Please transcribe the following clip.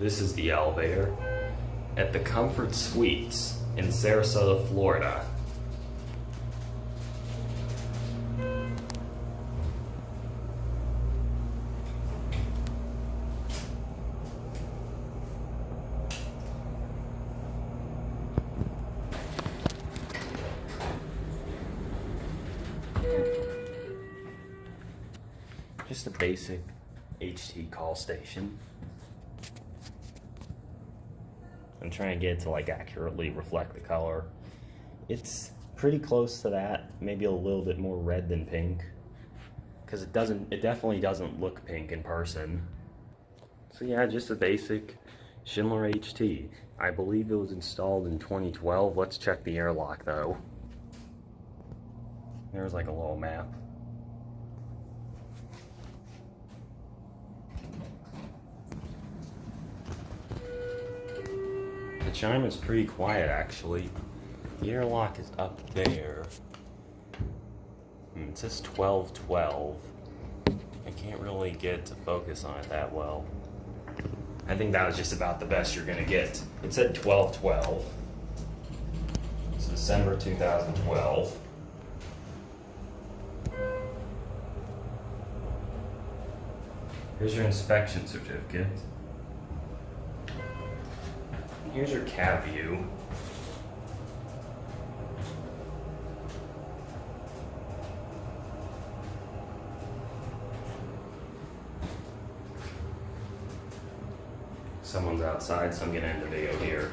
This is the elevator at the Comfort Suites in Sarasota, Florida. Just a basic HT call station. I'm trying to get it to like accurately reflect the color. It's pretty close to that, maybe a little bit more red than pink, because it definitely doesn't look pink in person. So yeah, just a basic Schindler HT. I believe it was installed in 2012. Let's check the airlock though. There's like a little map. The chime is pretty quiet actually. The airlock is up there. It says 1212. I can't really get to focus on it that well. I think that was just about the best you're gonna get. It said 1212. It's December 2012. Here's your inspection certificate. Here's your cab view. Someone's outside, so I'm gonna end the video here.